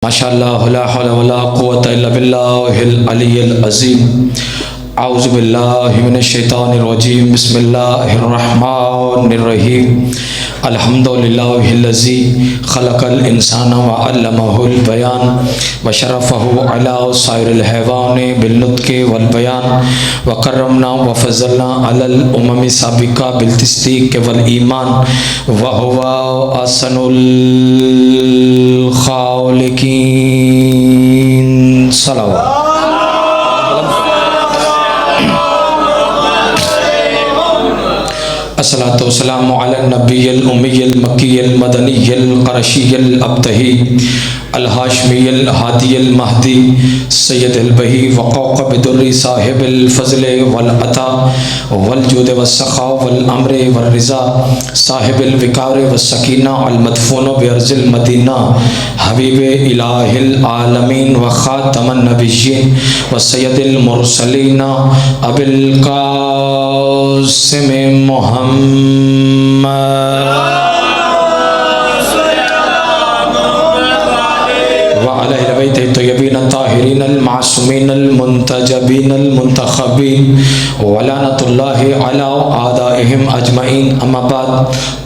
माशाअल्लाह ला हौला वला कुव्वता इल्ला बिल्लाहिल अलिय्यिल अज़ीम। औज़ु बिल्लाहि मिनश शैतानिर रजीम। बिस्मिल्लाहिर रहमानिर रहीम। अल्हम्दुलिल्लाहिल्लज़ी खलक़ल इंसाना व अल्लमहुल बयान व शरफ़हु अला साइरिल हैवानि बिल नुत्क़ि वल बयान व करमना व फ़ज़लना अलल उममि साबिक़ा बिल तस्दीक़ वल ईमान व हुवा अहसनुल खालिक़ीन। सलावत। अस्सलातु वस्सलामु अला नबिय्यिल उम्मिय्यिल मक्किय्यिल मदनिय्यिल क़ुरैशिय्यिल अब्तही अल हाशिमिय्यिल हादियिल महदी सय्यदिल बही व कौकब दुर्री साहिबिल फ़ज़्ल वल अता वल जूद व सखा वल अम्र व रिज़ा साहिबिल विकार व सकीना अल मदफून बिअर्ज़िल मदीना हबीब इलाहिल आलमीन व ख़ातमन नबिय्यीन व सय्यदिल मुरसलीन अबिल क़ासिम मुहम्मद तय्यबीन ताहिरीन मासूमीन मुंतजबीन मुंतखबीन वलानतुल्लाहि अला आदाइहिम अजमईन। अम्मा बाद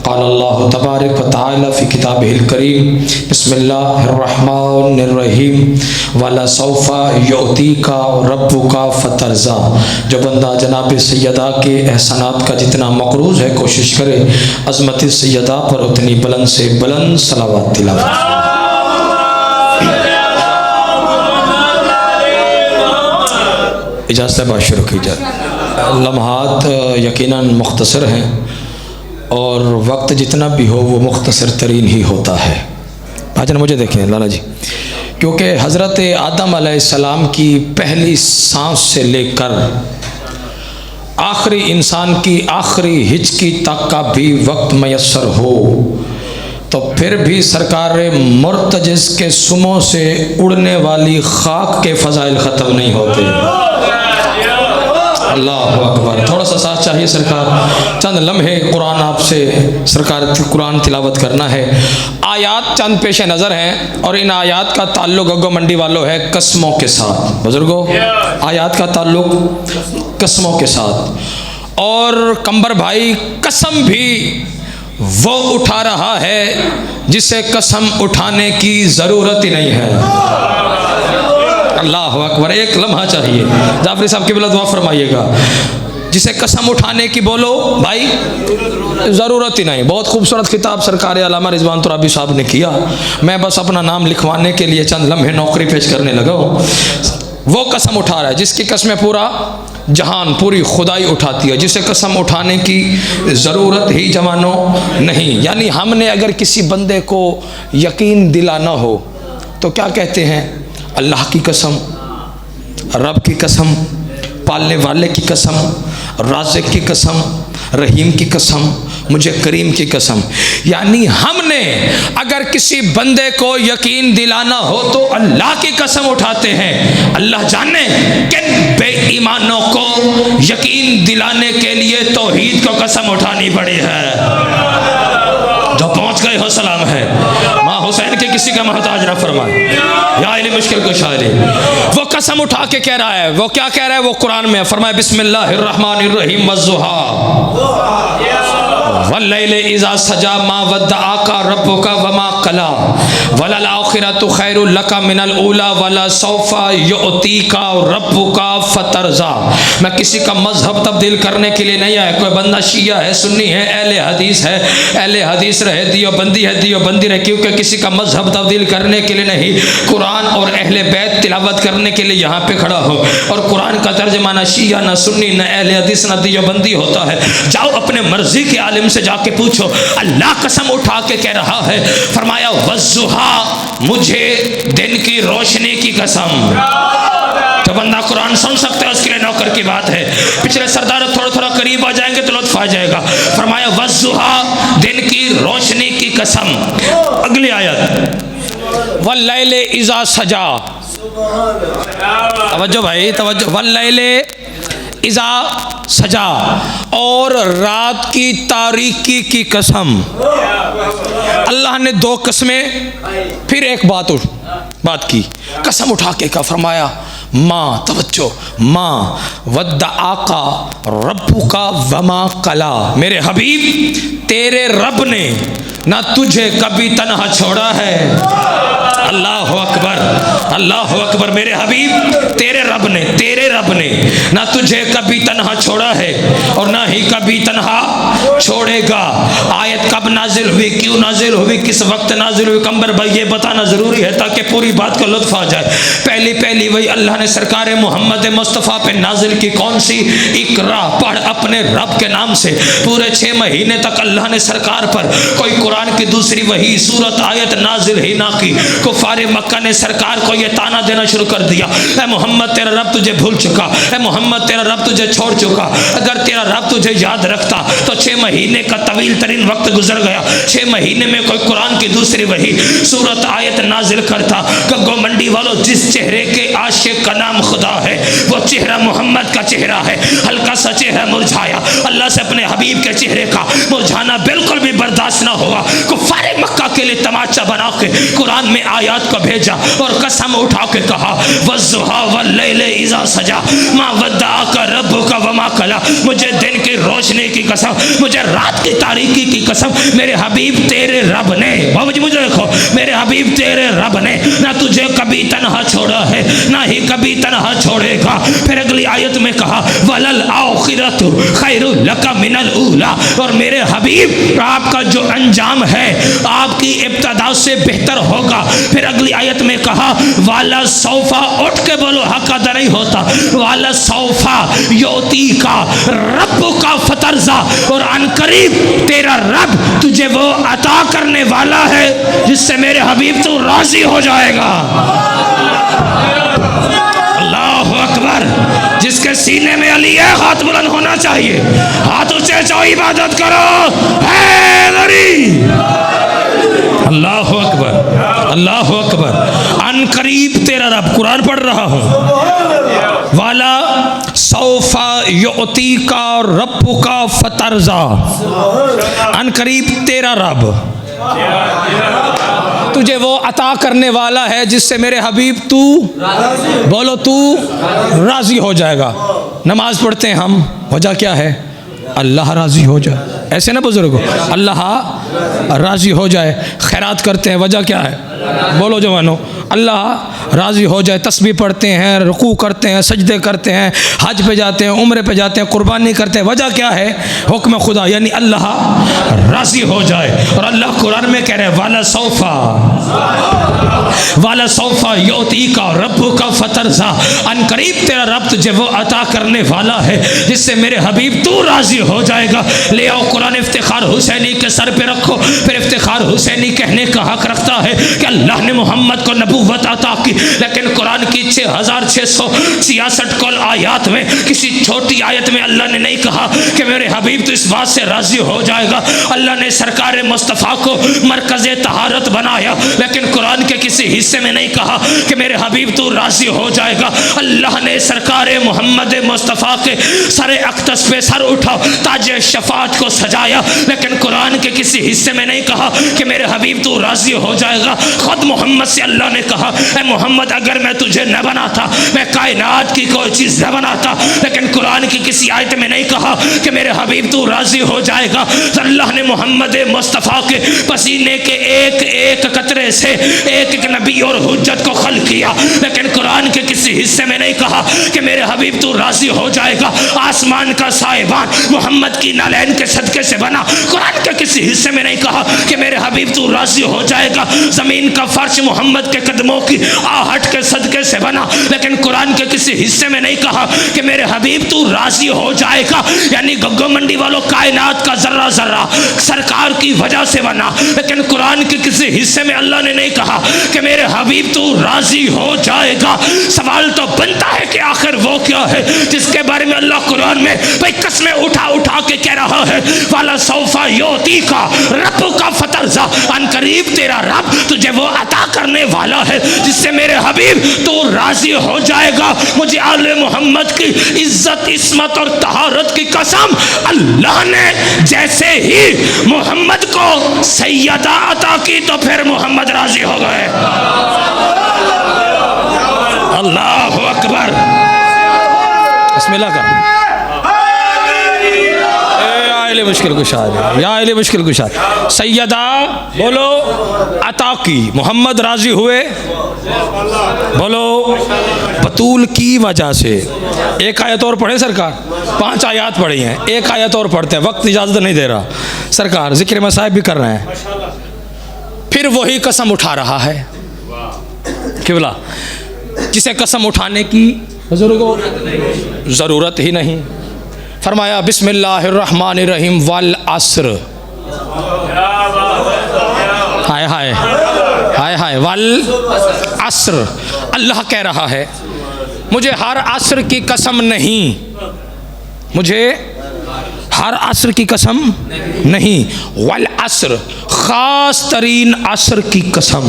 क़ाल अल्लाहु तबारक व तआला फ़ी किताबिहिल करीम बिस्मिल्लाहिर रहमानिर रहीम वला सौफ़ा युअतीका रब्बुका फ़तरज़ा। जो बंदा जनाब सैयदा के एहसानात का जितना मक़रूज़ है कोशिश करे अज़मत सैयदा पर उतनी बुलंद से बुलंद सलावत तिलावत। इजाज़त बात शुरू की जाए। लम्हात यकीनन मुख्तसर हैं और वक्त जितना भी हो वो मुख्तसर तरीन ही होता है। भाजन मुझे देखें लाला जी, क्योंकि हज़रत आदम अलैहिस्सलाम की पहली सांस से लेकर आखिरी इंसान की आखिरी हिचकी तक का भी वक्त मैसर हो तो फिर भी सरकार मुर्तजिज़ के सुमों से उड़ने वाली खाक के फ़ज़ाइल ख़त्म नहीं होते। अल्लाह अकबर। थोड़ा सा साथ चाहिए सरकार। चंद लम्हे कुरान आपसे सरकार कुरान तिलावत करना है। आयात चंद पेश नज़र हैं और इन आयात का ताल्लुक़ अग्गो मंडी वालों है कस्मों के साथ। बुजुर्गों, आयात का ताल्लुक़ कस्मों के साथ और कंबर भाई कसम भी वो उठा रहा है जिसे कसम उठाने की ज़रूरत ही नहीं है। अल्लाह अकबर। एक लम्हा चाहिए। जाफरी साहब की बिला दुआ फरमाइएगा। जिसे कसम उठाने की बोलो भाई ज़रूरत ही नहीं। बहुत खूबसूरत किताब सरकार अल्लामा रिज़वान तुराबी साहब ने किया। मैं बस अपना नाम लिखवाने के लिए चंद लम्हे नौकरी पेश करने लगा हूँ। वो कसम उठा रहा है जिसकी कसमें पूरा जहान पूरी खुदाई उठाती है, जिसे कसम उठाने की ज़रूरत ही जवानों नहीं। यानी हमने अगर किसी बंदे को यकीन दिलाना हो तो क्या कहते हैं? अल्लाह की कसम, रब की कसम, पालने वाले की कसम, राज़िक़ की कसम, रहीम की कसम, मुझे करीम की कसम। यानी हमने अगर किसी बंदे को यकीन दिलाना हो तो अल्लाह की कसम उठाते हैं। अल्लाह जाने किन बेईमानों को यकीन दिलाने के लिए तौहीद को कसम उठानी पड़ी है। जो पहुंच गए हो सलाम है। माँ हुसैन के किसी का मोहताज ना फरमाए या इल्म मुश्किल को शायरी। वो कसम उठा के कह रहा है। वो क्या कह रहा है? वो कुरान में फरमाए बिस्मिल्लाहिर रहमानिर रहीम वज़्ज़ुहा वल्लैलि इज़ा सजा मा वद्दअका रब्बुका वमा क़ला वलल आखिरतु खैरुल लका मिनल ऊला वला सौफ़ा युअतीका रब्बुका फ़तरज़ा। मैं किसी का मजहब तब्दील करने के लिए नहीं आया। कोई बंदा शिया है, सुन्नी है, अहले हदीस है, अहले हदीस रहे, दियोबंदी है, दियोबंदी रहे, क्योंकि किसी का मजहब तब्दील करने के लिए नहीं, कुरान और अहले बैत तिलावत करने के लिए यहाँ पे खड़ा हो। और कुरान का तर्जुमा ना शिया, ना सुन्नी, ना अहले हदीस, ना दियोबंदी होता है। जाओ अपने मर्जी के आलिम से जाके पूछो। अल्लाह कसम उठा के कह रहा है, फरमाया वज़्ज़ुहा, मुझे दिन की रोशनी की कसम। तो बंदा कुरान सुन सकता है, उसके लिए नौकर की बात है। पिछले सरदार थोड़ा थोड़ा करीब आ जाएंगे तो लुत्फ आ जाएगा। फरमाया वज़्ज़ुहा, दिन की रोशनी की कसम। अगली आयत वल्लैलि इज़ा सजा। तवज्जो भाई तवज्जो। वल्लैलि इज़ा सजा, और रात की तारीकी की कसम। अल्लाह ने दो कसमें, फिर एक बात की, कसम उठा के का फरमाया माँ, तवज्जो, माँ वद्दा आका रब्बु का वमा कला, मेरे हबीब तेरे रब ने ना तुझे कभी तन्हा छोड़ा है। अल्लाह अकबर, अल्लाह अकबर। मेरे हबीब तेरे रब ने ना तुझे कभी तन्हा छोड़ा है और ना ही कभी तन्हा छोड़ेगा। आयत कब नाजिल हुई, क्यों नाजिल हुई, किस वक्त नाजिल हुई, कंबर भाई ये बताना ज़रूरी है ताकि पूरी बात का लुत्फ आ जाए। पहली वही अल्लाह ने सरकार मोहम्मद मुस्तफ़ा पे नाजिल की, कौन सी? इकरा, पढ़ अपने रब के नाम से। पूरे 6 महीने तक अल्लाह ने सरकार पर कोई कुरान की दूसरी वही सूरत आयत नाजिल ही ना की। कुफारे मक्का ने सरकार को यह ताना देना शुरू कर दिया, ऐ मोहम्मद तेरा रब तुझे भूल चुका, ऐ मोहम्मद तेरा रब तुझे छोड़ चुका। अगर तेरा रब तुझे याद रखता तो 6 महीने का तवील तरीन वक्त गुजर गया, 6 महीने में कोई कुरान की दूसरी वही सूरत आयत नाजिल करता। गग्गो मंडी वालों, जिस चेहरे के आशिक का नाम खुदा है वो चेहरा मोहम्मद का चेहरा है। हल्का सा चेहरा मुरझाया, अल्लाह से अपने हबीब के चेहरे का मुरझाना बिल्कुल भी बर्दाश्त ना हुआ। कुफारे मक्का के लिए तमाचा बना के कुरान में आयत को भेजा और कसम उठा के कहा वज़्ज़ुहा वल्लैलि इज़ा सजा मा वद्दाअका रब्बुका वमा कला। मुझे दिन की रोशनी की कसम, मुझे रात की तारीकी की कसम, मेरे हबीब तेरे रब ने, मुझे देखो, मेरे हबीब तेरे रब ने ना तुझे कभी तन्हा छोड़ा है ना ही कभी तन्हा छोड़ेगा। फिर अगली आयत में कहा वलल आखिरतु खैरुल लका मिनल ऊला, और मेरे हबीब आपका जो अंजाम है आपकी इब्तदा से बेहतर होगा। फिर अगली आयत में कहा वाला सौफा, उठ के बोलो हक अदा नहीं होता, वाला सौफा योती का रब्बु का फतरजा, और अनकरीब तेरा रब तुझे वो अता करने वाला है जिससे मेरे हबीब तू राजी हो जाएगा। अल्लाह अकबर। जिसके सीने में अली है हाथ बुलंद होना चाहिए, हाथ ऊंचे चाहो, इबादत करो हैदरी। अल्लाह अकबर, अल्लाह अकबर। अनकरीब तेरा रब, कुरान पढ़ रहा हूँ, वाला सौफा युती का रब्बु का फतरजा, अनकरीब तेरा रब तुझे वो अता करने वाला है जिससे मेरे हबीब तू, बोलो तू राजी हो जाएगा। नमाज पढ़ते हैं हम, वजह क्या है? अल्लाह राजी हो जाए, ऐसे ना बुजुर्गो, अल्लाह राजी हो जाए। खैरात करते हैं, वजह क्या है? बोलो जवानो, अल्लाह राजी हो जाए। तस्बीह पढ़ते हैं, रुकू करते हैं, सजदे करते हैं, हज पे जाते हैं, उम्रे पे जाते हैं, कुर्बानी करते हैं, वजह क्या है? हुक्म खुदा, यानी अल्लाह राजी हो जाए। और अल्लाह कुरान में कह रहे हैं वाला सौफा योती का रब्बु का फतरजा, अनकरीब तेरा रब तुझे वो अता करने वाला है जिससे मेरे हबीब तू राजी हो जाएगा। ले आओ कुरान, इफ्तिखार हुसैनी के सर पे रखो। फिर इफ्तिखार हुसैनी कहने का हक रखता है कि अल्लाह ने मोहम्मद को नबूवत अता की, लेकिन कुरान की 6666 कुल आयत में किसी छोटी आयत में अल्लाह ने नहीं कहा कि मेरे हबीब तो इस बात से राजी हो जाएगा। अल्लाह ने सरकार मुस्तफ़ा को मरकज़ तहारत बनाया, लेकिन कुरान के किसी हिस्से में नहीं कहा कि मेरे हबीब तो राजी हो जाएगा। अल्लाह ने सरकार मोहम्मद मुस्तफ़ा के सर अक़दस पे सर उठा, ताजे शफात को सजाया, लेकिन कुरान के किसी हिस्से में नहीं कहा कि मेरे हबीब तो राजी हो जाएगा। खुद मोहम्मद से अल्लाह ने कहा ऐ मोहम्मद, अगर मैं तुझे न बनाता, मैं कायनात की कोई चीज़ न बनाता, लेकिन कुरान की किसी आयत में नहीं कहा कि मेरे हबीब तू राजी हो जाएगा। तो अल्लाह ने मोहम्मद मुस्तफ़ा के पसीने के एक एक कतरे से एक एक नबी और हुज्जत को खल किया, लेकिन कुरान के किसी हिस्से में नहीं कहा कि मेरे हबीब तू राजी हो जाएगा। आसमान का साहिबान मोहम्मद की नालैन के सदके से बना, कुरान के किसी हिस्से में नहीं कहा कि मेरे हबीब तू राजी हो जाएगा। ज़मीन का फर्श मोहम्मद के कदमों की आहट के सदके से बना, लेकिन कुरान के किसी हिस्से में नहीं कहा कि मेरे हबीब तू राजी हो जाएगा। यानी गग्गो मंडी वालों, कायनात का जर्रा जर्रा सरकार की वजह से बना, लेकिन कुरान के किसी हिस्से में अल्लाह ने नहीं कहा कि मेरे हबीब तू राजी राजी हो जाएगा। सवाल तो बनता है कि आखिर वो क्या है जिसके बारे में अल्लाह कुरान में भाई कस्में उठा उठा के कह रहा है, वाला सौफा योती का रब का फतरजा, अनकरीब तेरा रब तुझे वो अता करने वाला है जिससे मेरे हबीब तो राजी हो जाएगा। मुझे आले मोहम्मद की इज्जत, इस्मत और तहारत की कसम, अल्लाह ने जैसे ही मोहम्मद को सैयदा अता की तो फिर मोहम्मद राजी हो गए। अल्लाह अकबर। बिस्मिल्लाह कर। मुश्किल कुशाद, या अली मुश्किल कुशाद, सैयदा बोलो अता की, मोहम्मद राजी हुए बोलो बतूल की वजह से। एक आयत और पढ़े सरकार, 5 आयत पढ़ी हैं, एक आयत और पढ़ते हैं, वक्त इजाज़त नहीं दे रहा सरकार, जिक्र मसाइब भी कर रहे हैं। फिर वही कसम उठा रहा है किबला जिसे कसम उठाने की बुजुर्गों ज़रूरत ही नहीं। फरमाया बिस्मिल्लाहिर्रहमानिर्रहीम वल अस्र, हाय हाय हाय हाय, वल अस्र। अल्लाह कह रहा है मुझे हर अस्र की कसम नहीं, मुझे हर अस्र की कसम नहीं, वल अस्र, खास तरीन अस्र की कसम।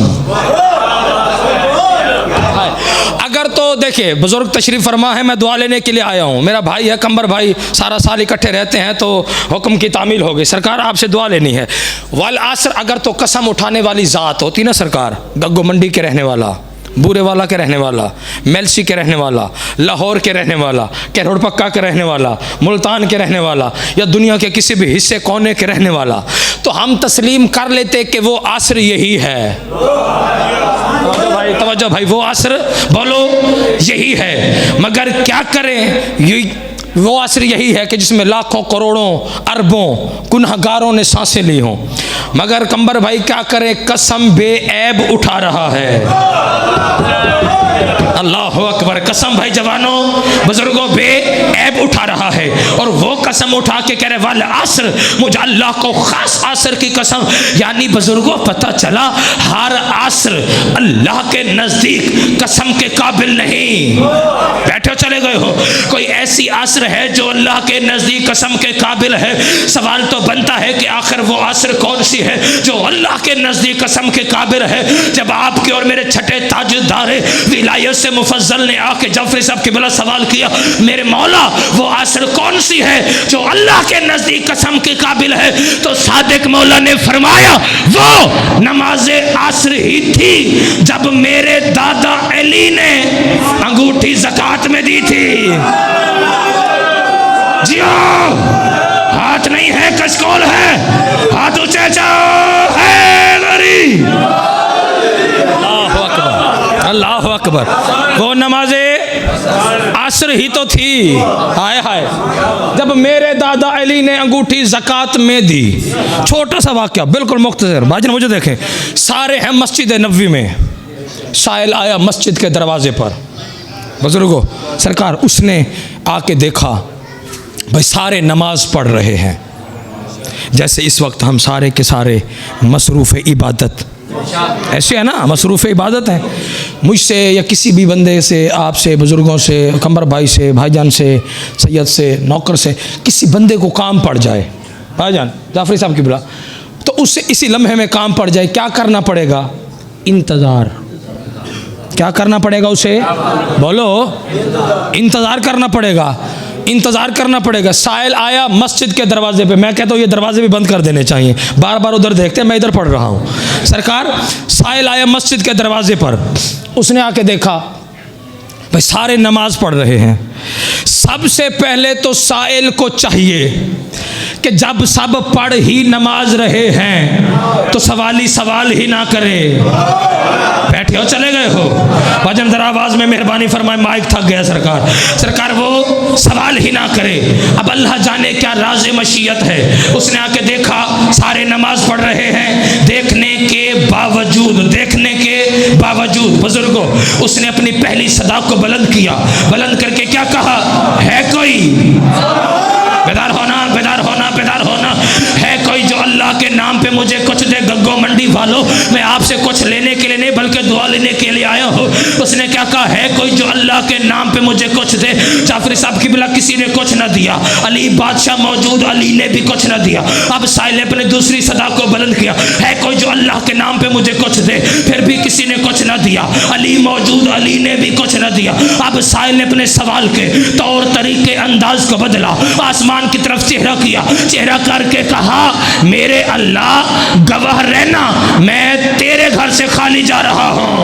अगर तो देखिए बुजुर्ग तशरीफ़ फरमा है, मैं दुआ लेने के लिए आया हूँ, मेरा भाई है कंबर भाई, सारा साल इकट्ठे रहते हैं तो हुक्म की तामील हो गई, सरकार आपसे दुआ लेनी है। वल असर, अगर तो कसम उठाने वाली ज़ात होती ना सरकार, गग्गो मंडी के रहने वाला, बूरे वाला के रहने वाला, मेलसी के रहने वाला, लाहौर के रहने वाला, कैरोड़ पक्का के रहने वाला, मुल्तान के रहने वाला, या दुनिया के किसी भी हिस्से कोने के रहने वाला, तो हम तस्लीम कर लेते कि वो असर यही है। तवज्जो भाई, वो असर बोलो यही है, मगर क्या करें, वो असर यही है कि जिसमें लाखों करोड़ों अरबों गुनहगारों ने सांसें ली हों, मगर कंबर भाई क्या करें, कसम बेऐब उठा रहा है। अल्लाह अकबर। कसम भाई जवानों बुजुर्गों बेऐब उठा रहा है, और वो कसम उठा के कह रहे वाल असर, मुझे अल्लाह को खास असर की कसम। यानी बुजुर्गों पता चला हर असर अल्लाह के नजदीक कसम के काबिल नहीं। बैठे चले गए हो, कोई ऐसी असर है जो अल्लाह के नजदीक कसम के काबिल है। सवाल तो बनता है कि आखिर वो असर कौन सी है जो अल्लाह के नजदीक कसम के काबिल है। जब आपके और मेरे छठे ताजदारे विलायत से मुफज्जल ने आके जाफरी साहब के बला सवाल किया, मेरे मौला वो असर कौन सी है जो अल्लाह के नजदीक कसम के काबिल है, तो सादिक मौला ने फरमाया वो नमाज असर ही थी जब मेरे दादा अली ने अंगूठी ज़कात में दी थी। जियो, हाथ नहीं है कशकोल है, हाथ ऊंचे जाओ है गरी। अल्लाह अकबर। वो नमाजे असर ही तो थी, हाय हाय, जब मेरे दादा अली ने अंगूठी ज़कात में दी। छोटा सा वाक़या बिल्कुल मुख्तसर, भाईजान मुझे देखें, सारे हैं मस्जिद नबवी में, साइल आया मस्जिद के दरवाजे पर, बुजुर्गों सरकार उसने आके देखा भाई सारे नमाज पढ़ रहे हैं, जैसे इस वक्त हम सारे के सारे मसरूफ़ इबादत, ऐसे है ना, मसरूफ़ इबादत है। मुझसे या किसी भी बंदे से, आपसे, बुज़ुर्गों से, कंबर भाई से, भाईजान से, सैयद से, नौकर से, किसी बंदे को काम पड़ जाए, भाईजान जाफरी साहब की बुला, तो उससे इसी लम्हे में काम पड़ जाए, क्या करना पड़ेगा? इंतज़ार। क्या करना पड़ेगा उसे? बोलो, इंतज़ार करना पड़ेगा, इंतज़ार करना पड़ेगा। साइल आया मस्जिद के दरवाजे पे, मैं कहता हूँ ये दरवाजे भी बंद कर देने चाहिए, बार बार उधर देखते हैं, मैं इधर पढ़ रहा हूँ। सरकार साइल आया मस्जिद के दरवाजे पर, उसने आके देखा भाई सारे नमाज पढ़ रहे हैं। सबसे पहले तो साइल को चाहिए कि जब सब पढ़ ही नमाज रहे हैं तो सवाली सवाल ही ना करे। बैठे हो चले गए हो, भाजन जरा आवाज में मेहरबानी फरमाए, माइक थक गया सरकार। सरकार वो सवाल ही ना करे। अब अल्लाह जाने क्या राज़े मशीयत है, उसने आके देखा सारे नमाज पढ़ रहे हैं, देखने के बावजूद बुजुर्गों उसने अपनी पहली सदा को बुलंद किया, बुलंद करके क्या कहा, है कोई बेदार होना, बेदार होना, बेदार होना, है कोई जो अल्लाह के नाम पे पे मुझे कुछ दे गग्गो मंडी वालों, मैं आपसे कुछ लेने के लिए नहीं बल्कि दुआ लेने के लिए आया हूँ। उसने क्या कहा, है कोई जो अल्लाह के नाम पे मुझे कुछ दे? जाफरी साहब की बिला किसी ने कुछ न दिया, अली बादशाह मौजूद, अली ने भी कुछ न दिया। अब साहिल ने अपने दूसरी सदा को बुलंद किया, है कोई जो अल्लाह के नाम पे मुझे कुछ दे? फिर भी किसी ने कुछ न दिया, अली मौजूद, अली ने भी कुछ न दिया। अब साहिल ने अपने सवाल के तौर तरीके अंदाज को बदला, आसमान की तरफ चेहरा किया, चेहरा करके कहा, मेरे अल्लाह गवाह रहना, मैं तेरे घर से खाली जा रहा हूँ।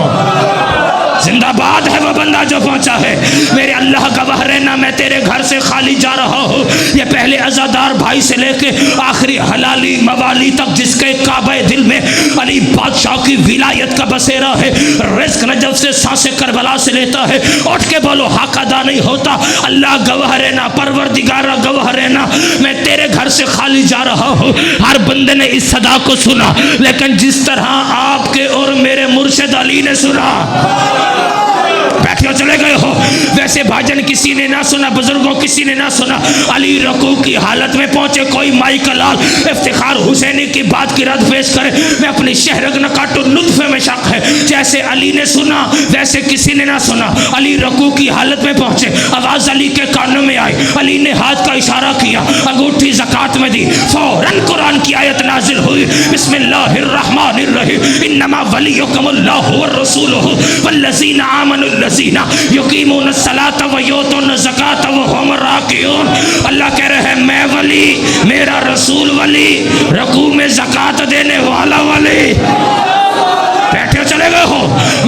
जिंदाबाद है वो बंदा जो पहुंचा है। मेरे अल्लाह गवाह रहना, मैं तेरे घर से खाली जा रहा हूँ। ये पहले अज़ादार भाई से लेके आखिरी हलाली मवाली तक जिसके काबे दिल में अली बादशाह की विलायत का बसेरा है, रिज़्क़ नजफ से सांसें करबला से लेता है। उठ के बोलो, हक अदा नहीं होता। अल्लाह गवाह रहना, परवरदिगारा गवाह रहना, मैं तेरे घर से खाली जा रहा हूँ। हर बंदे ने इस सदा को सुना, लेकिन जिस तरह आपके और मेरे मुर्शिद अली ने सुना, बैठे चले गए हो, वैसे भाजन किसी ने ना सुना, बुजुर्गों किसी ने ना सुना। अली रकू की हालत में पहुंचे, कोई माई का लाल इफ्तिखार हुसैनी की बात की रद्द पेश करे, मैं अपनी शहरग न काटू, लुत्फ़े में शक है। जैसे अली ने सुना वैसे किसी ने ना सुना। अली रकू की हालत में पहुंचे, आवाज अली के कानों में आई, अली ने हाथ का इशारा किया, अंगूठी ज़कात में दी, फौरन कुरान की आयत नाजिल हुई, बिस्मिल्लाहिर्रहमानिर्रहीम, इन्नमा वलियुकुमुल्लाहु व रसूलुहु वल्लज़ीना आमनुल्लज़ीना युकीमुनस्सलाता व यूतून ज़काता व हुम राकिऊन। अल्लाह कह रहे हैं, मैं वली, मेरा रसूल वली, रकू में ज़कात देने वाला वली। बैठे चले गए हो,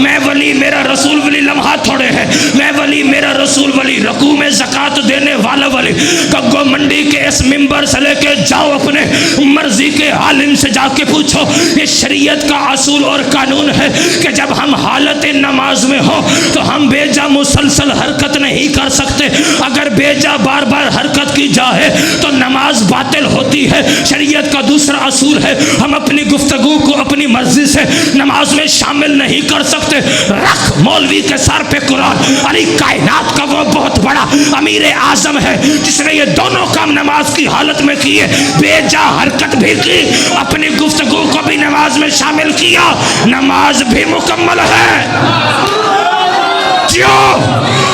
मैं वली, मेरा रसूल वली, लम्हा थोड़े हैं, मैं वली, मेरा रसूल वली, रकू में ज़कात देने वाला वली। गग्गो मंडी के इस मिंबर से लेके जाओ, अपने मर्जी के आलिम से जाके पूछो, ये शरीयत का असूल और कानून है कि जब हम हालत नमाज में हो तो हम बेजा मुसलसल हरकत नहीं कर सकते। अगर बेजा बार बार हरकत की जाए तो नमाज बातिल होती है। शरीयत का दूसरा असूल है, हम अपनी गुफ्तगू को अपनी मर्जी से नमाज में शामिल नहीं कर सकते। रख मौलवी के सर पे कुरान। अली कायनात का वो बहुत बड़ा अमीर आजम है जिसने ये दोनों काम नमाज की हालत में किए, बेजा हरकत भी की, अपनी गुफ्तगू को भी नमाज में शामिल किया, नमाज भी मुकम्मल है।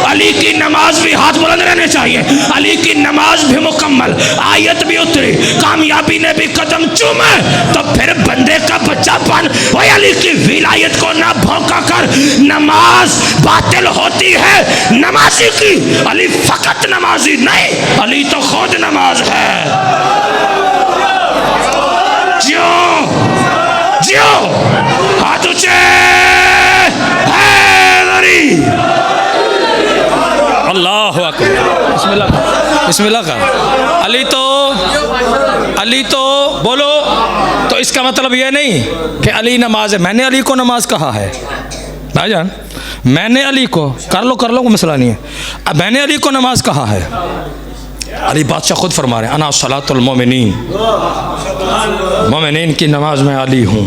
अली की नमाज भी हाथ बुलंद रहने चाहिए, अली की नमाज भी मुकम्मल, आयत भी उतरी, कामयाबी ने भी कदम चूमे, तो फिर बंदे का बच्चापन वही अली की विलायत को ना भौंका कर नमाज बातिल होती है नमाजी की। अली फकत नमाजी नहीं, अली तो खुद नमाज है। जियो जियो, हाथ ऊंचे, अल्लाह अकबर, बिस्मिल्लाह का। अली तो बोलो, तो इसका मतलब ये नहीं कि अली नमाज है। मैंने अली को नमाज कहा है भाईजान, मैंने अली को, कर लो कोई मसला नहीं है, अब मैंने अली को नमाज कहा है। अली बादशाह खुद फरमा रहे हैं, अना सलातुल मोमिनीन, मोमिनीन की नमाज में अली हूँ।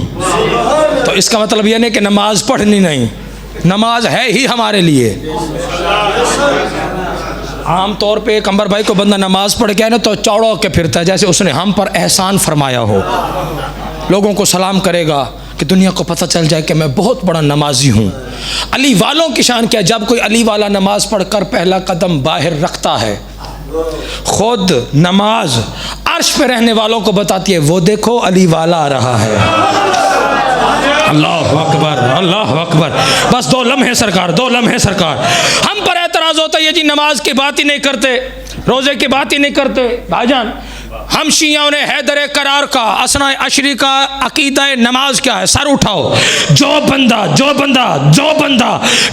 तो इसका मतलब ये नहीं कि नमाज पढ़नी नहीं, नमाज है ही हमारे लिए। आम तौर पे एक अंबर भाई को बंदा नमाज पढ़ के आए ना तो चौड़ा के फिरता है, जैसे उसने हम पर एहसान फरमाया हो। लोगों को सलाम करेगा कि दुनिया को पता चल जाए कि मैं बहुत बड़ा नमाजी हूँ। अली वालों की शान क्या है, जब कोई अली वाला नमाज पढ़कर पहला कदम बाहर रखता है, खुद नमाज अर्श पे रहने वालों को बताती है, वो देखो अली वाला आ रहा है। अल्लाह अकबर, अल्लाह अकबर। बस 2 लम्हे सरकार, 2 लम्हे सरकार। हम पर एतराज़ होता है ये जी नमाज की बात ही नहीं करते, रोज़े की बात ही नहीं करते। भाईजान, हम शियाओं ने हैदर करार का, असना अशरी का अकीदा नमाज क्या है, सर उठाओ। जो बंदा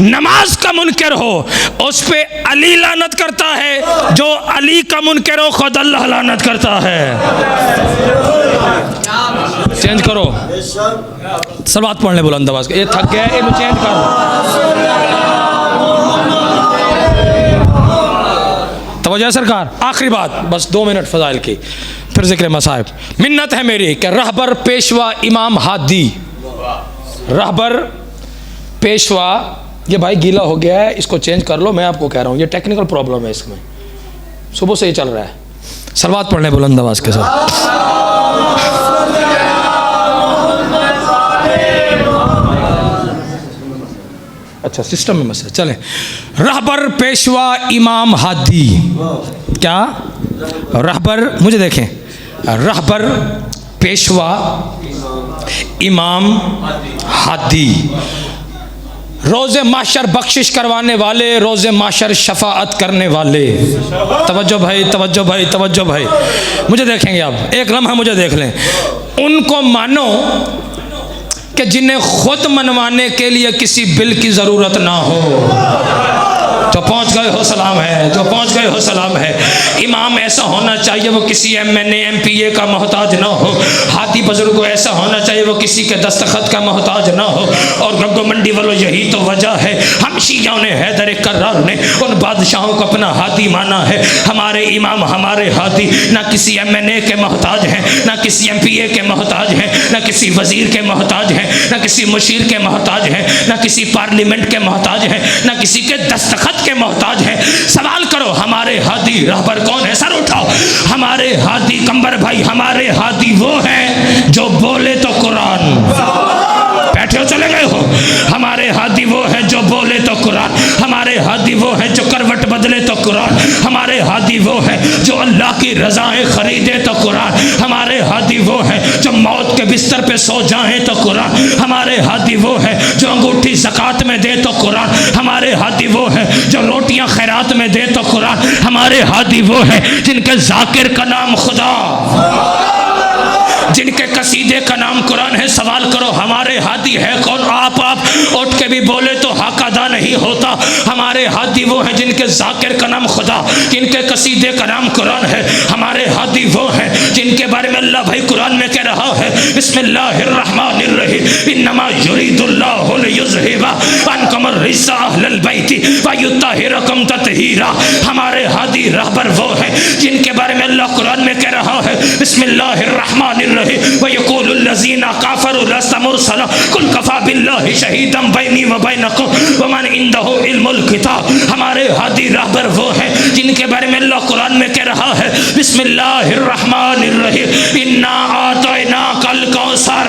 नमाज का मुनकर हो उस पे अली लानत करता है, जो अली का मुनकर हो खुद अल्लाह लानत करता है। चेंज करो, सलवात पढ़ने बुलंद आवाज़ के, ये थक गया, ये चेंज करो। तवज्जो सरकार, आखिरी बात, बस 2 मिनट फजाइल की, फिर जिक्र मसाइब। मिन्नत है मेरी कि रहबर पेशवा इमाम हादी, रहबर पेशवा, ये भाई गीला हो गया है, इसको चेंज कर लो, मैं आपको कह रहा हूँ, ये टेक्निकल प्रॉब्लम है इसमें, सुबह से ही चल रहा है। सलवात पढ़ने बुलंद आवाज़ के साथ। अच्छा सिस्टम में मसला, चलें। रहबर पेशवा इमाम हादी, क्या रहबर, मुझे देखें, रहबर पेशवा इमाम हादी, रोज़े माशर बख्शिश करवाने वाले, रोज़े माशर शफाअत करने वाले। तवज्जो भाई, तवज्जो भाई, तवज्जो भाई, मुझे देखेंगे आप, एक लम्हा मुझे देख लें। उनको मानो कि जिन्हें खुद मनवाने के लिए किसी बिल की ज़रूरत ना हो। जो पहुँच गए हो सलाम है, जो पहुँच गए हो सलाम है। इमाम ऐसा होना चाहिए वो किसी MNA MPA का मोहताज ना हो। हादी बुजुर्ग को ऐसा होना चाहिए वो किसी के दस्तखत का मोहताज ना हो। और गग्गो मंडी वालों यही तो वजह है, हम शियाओं ने, हैदर कर्रार ने उन बादशाहों को अपना हादी माना है। हमारे इमाम, हमारे हादी ना किसी MNA के मोहताज हैं, ना किसी MPA के मोहताज हैं, ना किसी वजीर के मोहताज हैं, ना किसी मुशीर के मोहताज हैं, ना किसी पार्लियामेंट के मोहताज हैं, ना किसी के दस्तखत के मोहताज हैं। सवाल करो हमारे हादी रहबर कौन है? सर उठाओ। हमारे हादी कंबर भाई, हमारे हादी वो हैं जो बोले तो कुरान, बैठे हो चले गए हो। हमारे हादी वो है जो बोले तो कुरान, हमारे हादी वो है जो करवट बदले तो कुरान, हमारे हादी वो है जो अल्लाह की रज़ाएं खरीदे तो कुरान, हमारे हादी वो है जो मौत के बिस्तर पे सो जाए तो कुरान, हमारे हादी वो है जो अंगूठी ज़कात में दे तो कुरान, हमारे हादी वो है जो रोटियां खैरात में दे तो कुरान, हमारे हादी वो है जिनके जाकिर का नाम खुदा, जिनके कसीदे का नाम कुरान है। सवाल करो हमारे हादी है कौन? आप उठ के भी बोले तो हक अदा नहीं होता। हमारे हादी वो हैं जिनके जाकिर का नाम खुदा, जिनके कसीदे का नाम कुरान है। हमारे हादी वो हैं जिनके बारे में अल्लाह भाई कुरान में कह रहा है, बिस्मिल्लाहिर्रहमानिर्रहीम, इन्नमा युरीदुल्लाहु लियुज़हिबा अन्कुम अर्रिज्सा अहलल बैति व युत्तहिरकुम तत्हीरा। हमारे हादी रहबर वो हैं जिनके बारे में अल्लाह कुरान में कह रहा है, बिस्मिल्लाहिर्रहमानिर्रहीम व यक़ूलुल लज़ीना काफ़रू लस्ता मुरसला कुल कफ़ा बिल्लाहि शहीदम बैनी व बैनकुम व मन इंदहु इल्मुल किताब। हमारे हादी रहबर वो हैं जिनके बारे में अल्लाह कुरान में कह रहा है, बिस्मिल्लाहिर्रहमानिर्रहीम, इन्ना आतैनाकल कौसर।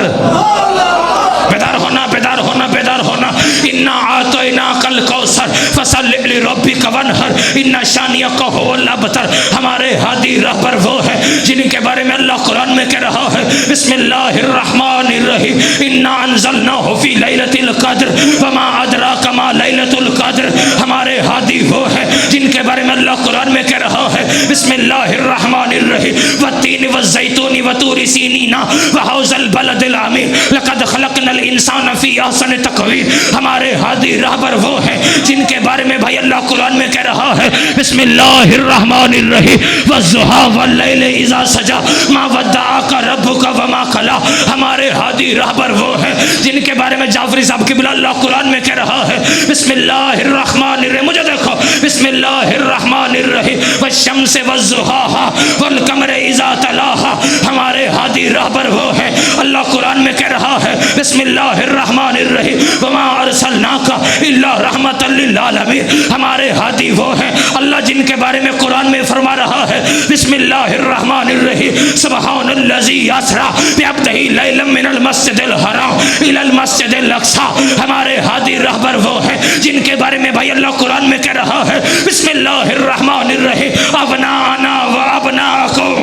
बेदार होना, बेदार होना, बेदार होना। इन्ना आतैनाकल कौसर फसल्लि लिरब्बिका वनहर इन्ना शानियका हुवल अबतर। हमारे हादी रहबर वो है जिनके बारे में अल्लाह कुरान में कह रहा है, बिस्मिल्लाहिर्रहमानिर्रहीम, इन्ना अंज़लनाहु फी लैलतिल क़द्र वमा अदराका मा लैलतुल क़द्र। हमारे हादी वो है जिनके बारे में अल्लाह कुरान में कह रहा है, बिस्मिल्लाहिर्रहमानिर्रहीम, वत्तीन वज़्ज़ैतून वतूरि सीनीना वहौज़ल बलदिल अमीन लक़द खलक़नल इंसान फी अहसनि तक़वीम। हमारे हादी रहबर वो है जिनके बारे में भाई अल्लाह कुरान में कह रहा है, बिस्मिल्लाहिर्रहमानिर्रहीम, वज़्ज़ुहा वल्लैलि इज़ा सजा मा वद्दअका रब्बुका वमा क़ला। हमारे हादी रहबर वो है जिनके बारे में जाफरी साहब की अल्लाह कुरान में कह रहा है, बिस्मिल्लाहिर्रहमानिर्रहीम, मुझे देखो, बिस्मिल्लाहिर्रहमानिर्रहीम, वश्शम्सि वज़्ज़ुहाहा वल क़मरि इज़ा तलाहा। हमारे हादी रहबर वो है अल्लाह कुरान में कह रहा है, बिस्मिल्लाहिर्रहमानिर्रहीम, वमा अरसलनाका इल्ला रहमतल लिल आलमीन। हमारे हादी वो है अल्लाह जिनके बारे में कुरान में फरमा रहा है, बिस्मिल्लाहिर्रहमानिर्रहीम, सुब्हानल्लज़ी यसरा बिअब्दिही लैलन मिनल मस्जिदिल हराम इलल मस्जिदिल अक़सा। हमारे हादी रहबर वो है जिनके बारे में भाई अल्लाह कुरान में कह रहा है, बिस्मिल्लाहिर्रहमानिर्रहीम, अबनाना व अबनाकुम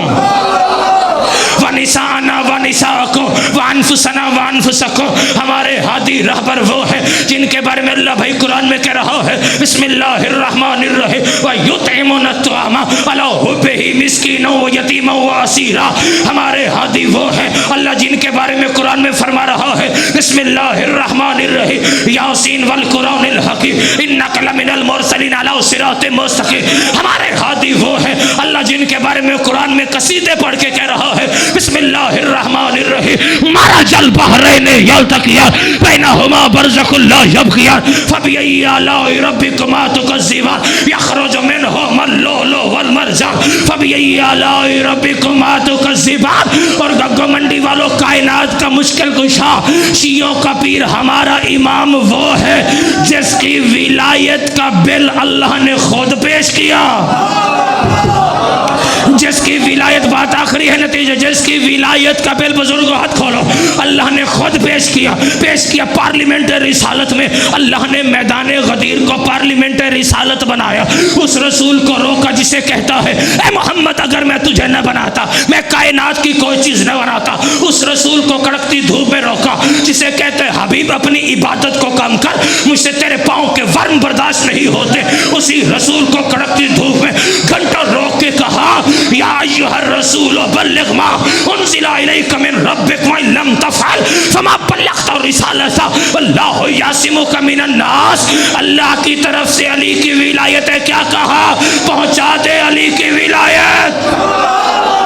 वनिसाना वनिसाकुम वअनफुसना वअनफुसकुम। हमारे हादी रहबर वो है जिनके बारे में अल्लाह भाई कुरान में कह रहा है, बिस्मिल्लाहिर्रहमानिर्रहीम, व युतइमुना अत्तआमा अला हुब्बिही मिस्कीना व यतीमा व असीरा। हमारे हादी वो है अल्लाह जिनके बारे में कुरान में फरमा रहा है, बिस्मिल्लाहिर्रहमानिर्रहीम, यासीन वल कुरानिल हकीम इन्नका लमिनल मुरसलीन अला सिरातिम मुस्तकीम। हमारे हादी वो है अल्लाह जिनके बारे में कुरान में कसीदे पढ़ के कह रहा है, बिस्मिल्लाहिर्रहमानिर्रहीम, मरजल बहरैन यल्तक़ियान बैनहुमा बरज़खुन ला यबग़ियान फबिअय्यि आलाइ रब्बिकुमा तुकज़्ज़िबान यख़रुजु मिनहुमल लुअलुअ वल मरजान फबिअय्यि आलाइ रब्बिकुमा तुकज़्ज़िबान। और गग्गो मंडी वालों, कायनात का मुश्किल कुशा, शियों का पीर हमारा इमाम वो है जिसकी विलायत का बिल अल्लाह ने खुद पेश किया, जिसकी विलायत, बात आखिरी है नतीजा, जिसकी विलायत का बिल बुजुर्ग हाथ खोलो, अल्लाह ने खुद पेश किया पार्लियामेंट रिसालत में। अल्लाह ने मैदान गदीर को पार्लियामेंट रिसालत बनाया। उस रसूल को रोका जिसे कहता है ए मोहम्मद अगर मैं तुझे न बनाता, मैं कायनात की कोई चीज न बनाता। उस रसूल को कड़कती धूप में रोका जिसे कहते हैं हबीब अपनी इबादत को कम कर, मुझसे तेरे पाँव के वर्म बर्दाश्त नहीं होते। उसी रसूल को कड़कती धूप में घंटों रोक के कहा या अय्युहर रसूल बल्लिग मा उनज़िला इलैका मिन रब्बिक व इन लम तफ़अल फमा बल्लग़ता रिसालता वल्लाहु यासिमुका मिनन नास। अल्लाह की तरफ से अली की विलायत है, क्या कहा? पहुंचा दे अली की विलायत।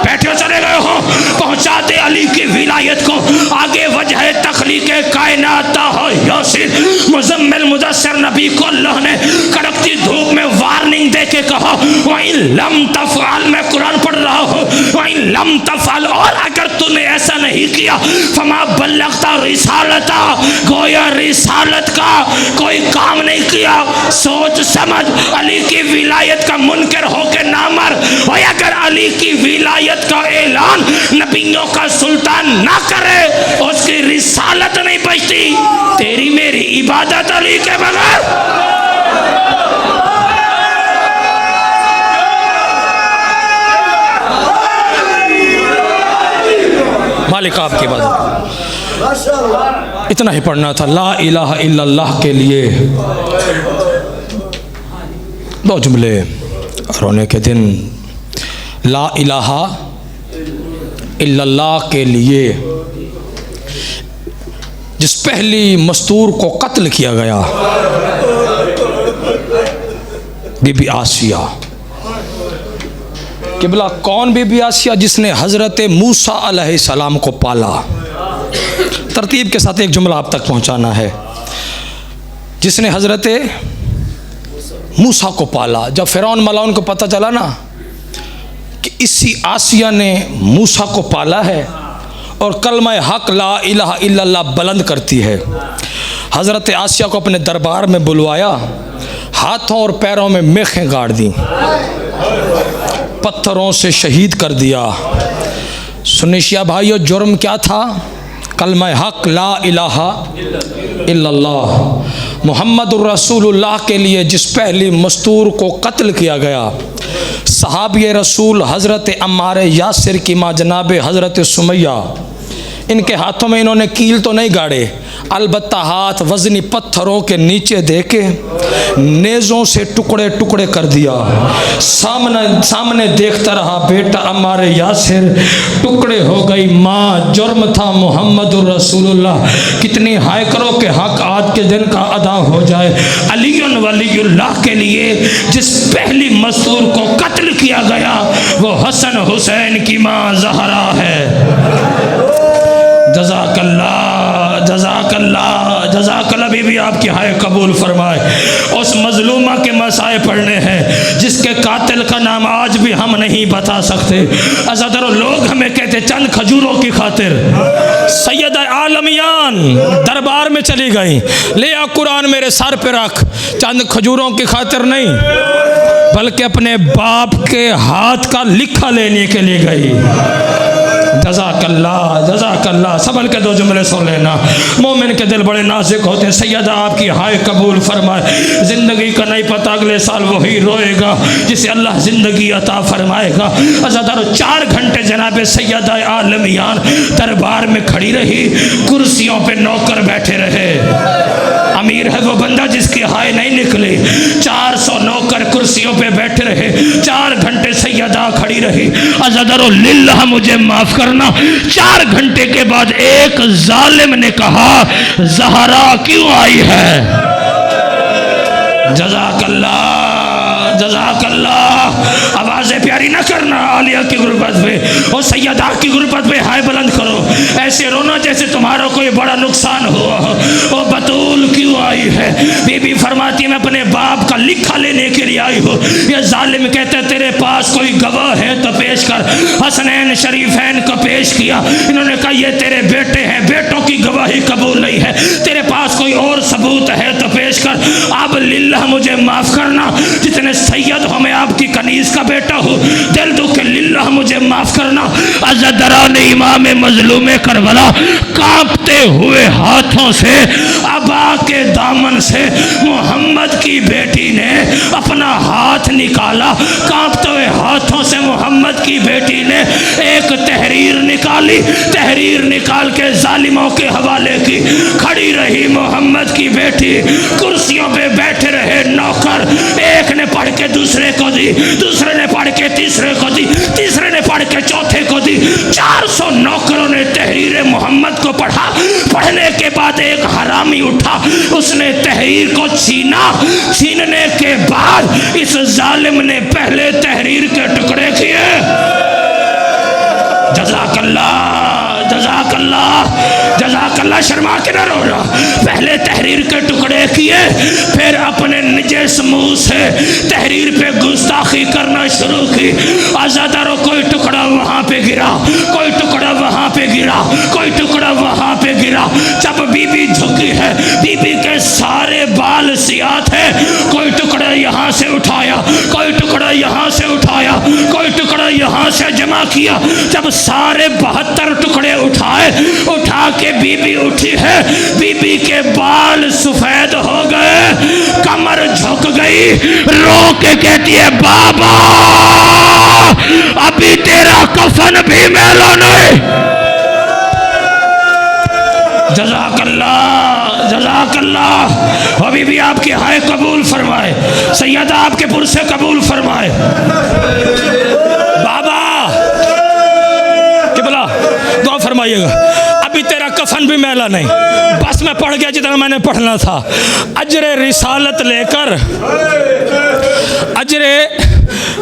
बैठे चले गए हो, पहुंचा दे अली की विलायत को। आगे वजह तखलीक कायनात हो यासीन मुज़म्मिल मुदस्सिर नबी को अल्लाह ने कड़कती धूप में वार्निंग दे के कहा व इन लम तफ़अल, मैं कुरान पढ़ रहा हूँ, व इन लम तफ़अल, और अगर तूने ऐसा नहीं किया फमा बल्लग़ता रिसालता, गोया रिसालत का कोई काम नहीं किया। सोच समझ, अली की विलायत का मुनकर होके ना मर। और अगर अली की विलायत का ऐलान नबियों का सुल्तान ना करे, उसकी रिसालत नहीं बचती। तेरी मेरी इबादत अली के बगैर। मालिक आपकी बात, इतना ही पढ़ना था। ला इलाहा इल्लल्लाह के लिए दो जुमले रोने के दिन। ला इलाहा इल्लल्लाह के लिए जिस पहली मस्तूर को कत्ल किया गया, बीबी आसिया। किबला कौन बीबी आसिया? जिसने हज़रत मूसा अलैहिस्सलाम को पाला। तरतीब के साथ एक जुमला आप तक पहुंचाना है। जिसने हज़रत मूसा को पाला। जब फ़िरौन मलाउन को पता चला ना कि इसी आसिया ने मूसा को पाला है और कलमा हक ला इलाहा इल्लल्लाह बुलंद करती है, हज़रत आसिया को अपने दरबार में बुलवाया, हाथों और पैरों में मेखें गाड़ दी, पत्थरों से शहीद कर दिया। सुनिशिया भाइयों, जुर्म क्या था? कलमा हक ला इलाहा इल्लल्लाह मुहम्मदुर रसूलुल्लाह के लिए जिस पहली मस्तूर को कत्ल किया गया, सहाबी रसूल हज़रत अम्मार यासिर की माँ जनाब हज़रत सुमैया, इनके हाथों में इन्होंने कील तो नहीं गाड़े, अलबत्ता हाथ वज़नी पत्थरों के नीचे दे के नेज़ों से टुकड़े टुकड़े कर दिया। सामने देखता रहा बेटा अम्मार यासिर, टुकड़े हो गई माँ। जुर्म था मुहम्मदुर रसूलुल्लाह। कितनी हाय करो कि हक आज के दिन का अदा हो जाए। अलीयुन वलीयुल्लाह के लिए जिस पहली मस्तूर को कत्ल किया गया वो हसन हुसैन की माँ ज़हरा है। जज़ाकल्लाह जज़ाकल्लाह जज़ाकल्लाह। बीबी आपकी हाय कबूल फरमाए। उस मजलूमा के मसाए पढ़ने हैं जिसके कातिल का नाम आज भी हम नहीं बता सकते। अज़दर लोग हमें कहते चंद खजूरों की खातिर सैयद आलमियान दरबार में चली गई, ले आ कुरान मेरे सर पे रख। चंद खजूरों की खातिर नहीं, बल्कि अपने बाप के हाथ का लिखा लेने के लिए गई। जज़ाकल्लाह जज़ाकल्लाह। संभल के दो जुमले सुन लेना। मोमिन के दिल बड़े नाजुक होते हैं। सैयदा आपकी हाय कबूल फरमाए। ज़िंदगी का नहीं पता, अगले साल वही रोएगा जिसे अल्लाह ज़िंदगी अता फरमाएगा। अज़ादारो 4 घंटे जनाब सैयदा आलमियान दरबार में खड़ी रही, कुर्सियों पे नौकर बैठे रहे। अमीर है वो बंदा जिसकी हाय नहीं निकली। 400 नौकर कुर्सियों पे बैठे रहे, 4 घंटे सैयदा खड़ी रही। अज़ादारो लिल्लाह मुझे माफ़ करना, 4 घंटे के बाद एक जालिम ने कहा ज़हरा क्यों आई है? जज़ाकल्लाह जज़ाकल्लाह। आवाज़ें प्यारी ना करना आलिया की गुर्बत पे और सैयदा की गुर्बत पे हाय बुलंद करो। ऐसे रोना जैसे तुम्हारा कोई बड़ा नुकसान हुआ हो। वो बतूल क्यों आई है? बीबी फरमाती मैं अपने बाप का लिखा लेने के लिए आई हूँ। ये जालिम कहते तेरे पास कोई गवाह है तो पेश कर। हसनैन शरीफैन को पेश किया। इन्होंने कहा ये तेरे बेटे हैं, बेटों की गवाही कबूल नहीं है। तेरे पास कोई और सबूत है तो पेश कर। अब लिल्लाह मुझे माफ़ करना, जितने सैयद हो मैं आपकी कनीज़ का बेटा हूँ। दिल दुख लिल्लाह माफ करना। अज़दरान इमाम मजलूम करबला कांपते हुए हाथों से अबा के दामन से मोहम्मद की बेटी ने अपना हाथ निकाला। कांपते हुए हाथों से मोहम्मद की बेटी ने एक तहरीर निकाली। तहरीर निकाल के जालिमों के हवाले की। खड़ी रही मोहम्मद की बेटी, कुर्सियों पे बैठे रहे नौकर। एक ने पढ़ के दूसरे को दी, दूसरे ने पढ़ के तीसरे को दी, तीसरे ने पढ़ के चौथे को दी। 400 नौकरों ने तहरीर मोहम्मद को पढ़ा। पढ़ने के बाद एक हरामी उठा, उसने तहरीर को छीना। छीनने के बाद इस जालिम ने पहले तहरीर के टुकड़े किए। जज़ाकल्लाह, जज़ाकल्लाह, जज़ाकल्लाह। शर्मा के न रो रहा। पहले तहरीर के टुकड़े किए, फिर अपने निजस मुंह से तहरीर पे गुस्ताखी करना शुरू की। आज़ादारों, कोई टुकड़ा वहां पे गिरा, कोई टुकड़ा वहां पे गिरा, कोई टुकड़ा वहां पे गिरा। जब बीबी झुकी है, बीबी के सारे बाल सियात है। कोई टुकड़ा यहाँ से उठाया, कोई टुकड़ा यहाँ से उठाया, कोई टुकड़ा यहाँ से जमा किया। जब सारे 72 टुकड़े उठाए, उठा के बीबी उठी है। बीबी के बाल सफेद हो गए, कमर झुक गई, रो के कहती है बाबा अभी तेरा कफन भी मैला नहीं। जज़ाकल्लाह, जज़ाकल्लाह। अभी भी आपकी हाय कबूल फरमाए, सैयदा आपके पुरसे कबूल फरमाए। बाबा क्या बोला, दुआ फरमाइएगा। अभी तेरा कफन भी मैला नहीं, बस मैं पढ़ गया जितना मैंने पढ़ना था। अजरे रिसालत लेकर, अजरे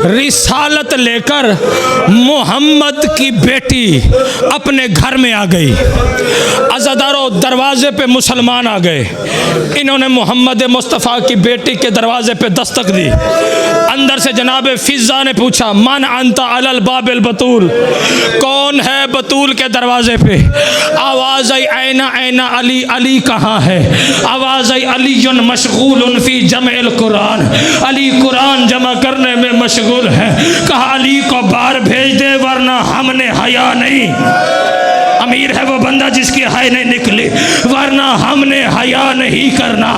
रिसालत लेकर मोहम्मद की बेटी अपने घर में आ गई। अज़ादारों, दरवाजे पे मुसलमान आ गए। इन्होंने मोहम्मद मुस्तफ़ा की बेटी के दरवाजे पे दस्तक दी। अंदर से जनाब फिज़ा ने पूछा, मन अंता अलल बाबिल बतूल, कौन है बतूल के दरवाजे पे? आवाज़ आई, ऐना ऐना अली, अली कहाँ है? आवाज़ आई, अलीयुन मशगूलुन फी जमइल कुरान, अली कुरान जमा करने में मशगूल है। कहा अली को बाहर भेज दे वरना हमने हया नहीं। अमीर है वो बंदा जिसकी हाय नहीं निकली, वरना हमने हया नहीं करना।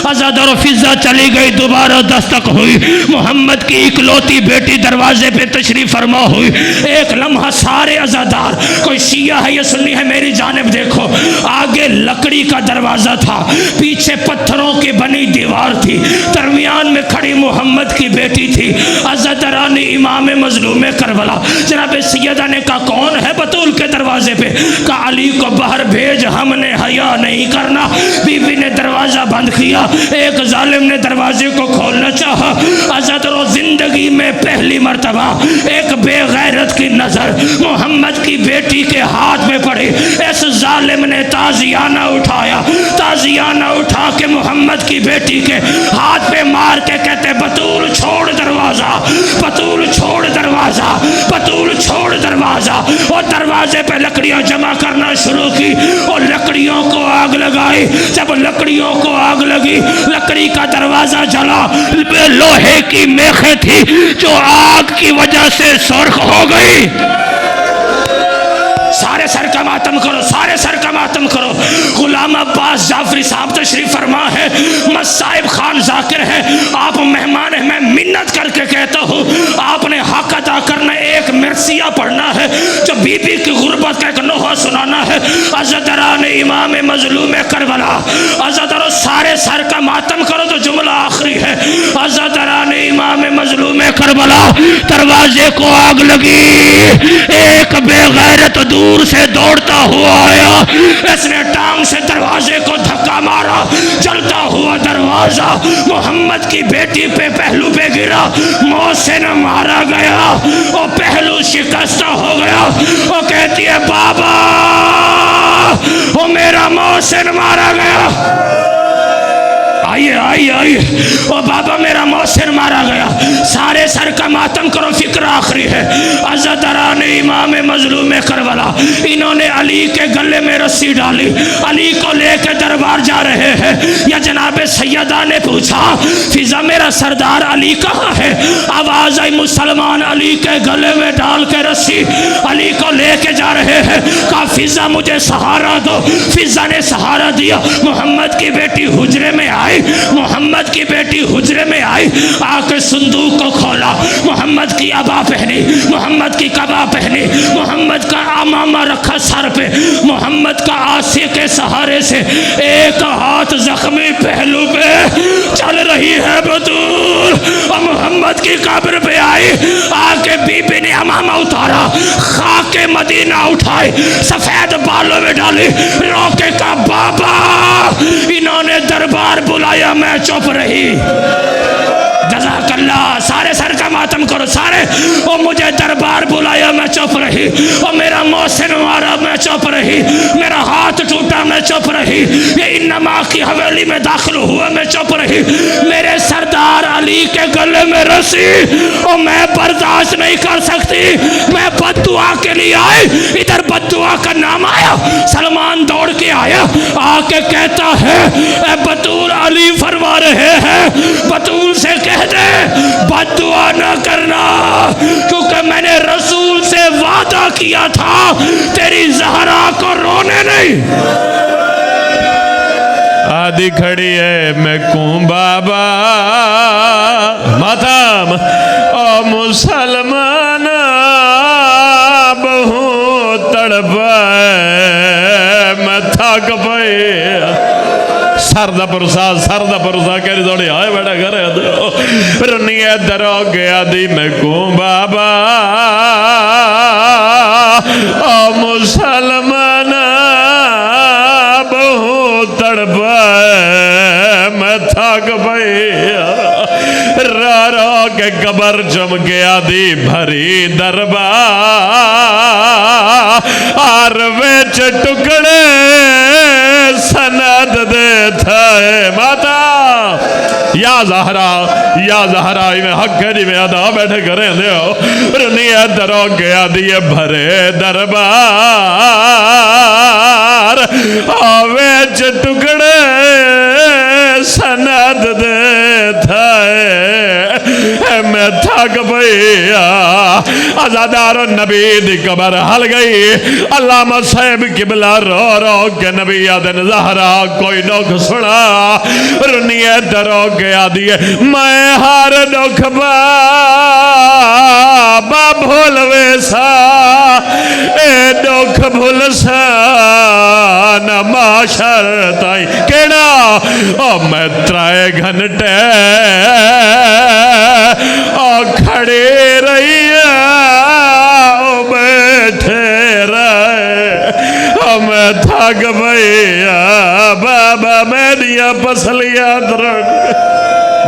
आज़ाद और फिजा चली गई, दोबारा दस्तक हुई। मोहम्मद की इकलौती बेटी दरवाजे पे तशरीफ फरमा हुई। एक लम्हा सारे अज़ादार, कोई शिया है या सुन्नी है, मेरी जानिब देखो। आगे लकड़ी का दरवाज़ा था, पीछे पत्थरों की बनी दीवार थी, दरमियान में खड़ी मोहम्मद की बेटी थी। अज़ादारानी इमाम मज़लूम करबला। जनाब सैयदा ने कहा, कौन है बतूल के दरवाजे पे? का अली को बाहर भेज, हमने हया नहीं करना। बीवी ने दरवाजा बंद किया। एक जालिम ने दरवाजे को खोलना चाहा। आज़ाद और जिंदगी में पहली मर्तबा एक बेगैरत की नजर मोहम्मद की बेटी के हाथ में पड़ी। इस जालिम ने ताजियाना उठाया, ताजियाना उठा के मोहम्मद की बेटी के हाथ पे मार के कहते, बतूल छोड़ दरवाजा, बतूल छोड़ दरवाजा, बतूल छोड़ दरवाजा। और दरवाजे पे लकड़ियां जमा करना शुरू की और लकड़ियों को आग लगाई। जब लकड़ियों को आग लगी, लकड़ी का दरवाजा जला। लोहे की मेखें थी जो आग की वजह से सुर्ख हो गई। सारे सर का मातम करो, सारे सर का मातम करो। गुलाम अब्बास जाफरी साहब तशरीफ फरमा है, मसाइब खान जाकिर है, आप मेहमान हैं। मैं मिन्नत करके कहता हूँ, आपने हक अदा करना, एक मिर्सिया पढ़ना है जो बीबी की गुर्बत का एक नोहा सुनाना है। अज़दरान इमाम मज़लूम करबला, अज़दरो सारे सर का मातम करो तो जुमला आखिरी है। अज़दरान इमाम मज़लूम करबला, दरवाजे को आग लगी। एक बेगैरत दूर से दौड़ता हुआ आया, इसने टांग से दरवाजे को धक्का मारा। जलता हुआ दरवाजा मोहम्मद की बेटी पे पहलू पे गिरा, मोहसिन मारा गया, वो पहलू शिकस्त हो गया। वो कहती है, बाबा वो मेरा मोहसिन मारा गया। आइए आइए आइए, ओ बाबा मेरा मोहसिन मारा गया। सारे सर सर का मातम करो, फिक्र आखिरी है। अज़दरान इमाम मजलूम करबला, इन्होंने अली के गले में रस्सी डाली, अली को लेकर दरबार जा रहे हैं। या जनाब सैयदा ने पूछा फिजा मेरा सरदार अली कहाँ है? आवाज आई मुसलमान अली के गले में डाल के रस्सी अली को लेके जा रहे हैं। कहा फिजा मुझे सहारा दो। फिजा ने सहारा दिया। मोहम्मद की बेटी हुजरे में आई, मोहम्मद की बेटी हुजरे में आई, आके संदूक को खोला, मोहम्मद की अबा पहनी, मोहम्मद की कबा पहनी, मोहम्मद का अमामा रखा सर पे, मोहम्मद का आसिया के सहारे से एक हाथ जख्मी पहलू पे चल रही है बतूल। और मोहम्मद की कब्र पे आई, आके बीबी ने अमामा उतारा, खाके मदीना उठाई, सफेद बालों में डाली, रोके का बाबा इन्होंने दरबार बुलाया, मैं चुप रही। जज़ाकल्लाह, सारे सर का मातम करो सारे। ओ मुझे दरबार बुलाया, मैं चुप रही। ओ मेरा मौसिन मारा, मैं चुप रही। मेरा हाथ टूटा, मैं चुप रही। ये इन्नमा की हवेली में दाखिल हुआ, मैं चुप रही। मेरे सरदार अली के गले में रस्सी, ओ मैं बर्दाश्त नहीं कर सकती। मैं बद्दुआ के लिए आई, इधर बद्दुआ का नाम आया। सलमान दौड़ के आया, आके कहता है ए बतूल अली फरमा रहे हैं, बतूल से कह दे बद्दुआ न करना, क्योंकि मैंने रसूल से वादा किया था तेरी ज़हरा को रोने नहीं। आदि खड़ी है मैं कूं बाबा मातम ओ मुसलमान बहु तड़पाए, मैं थक पे सर दा पुरसा कह थोड़ी आए बैठा घर रनी इधर आ गया दी मैं कूं बाबा ओ मुसलमान बहु तड़पाए, मैं थक पया रो के कबर चमकिया दी भरी दरबार विच टुकड़े सनद दे थे माता या जहरा में हक है जी में अदा बैठे करे रनी दरो गया दिए भरे दरबार विच टुकड़े सनद दे थे, मैं थक पया आजादारो नबी दी कबर हल गई। अल्लामा साहब किबला रो रो के नबी आदन ज़हरा कोई दुख सुना, रुनिए दरो गया दिए मैं हर दुख बाबा भूल वैसा ए दुख भूल सा न माशर ताई केड़ा ओ मैं त्राए घंटे ओ खड़े रही ओ बैठे रहे ओ मैं थक भैया बाबा मैं दिया पसलिया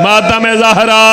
माता में ज़हरा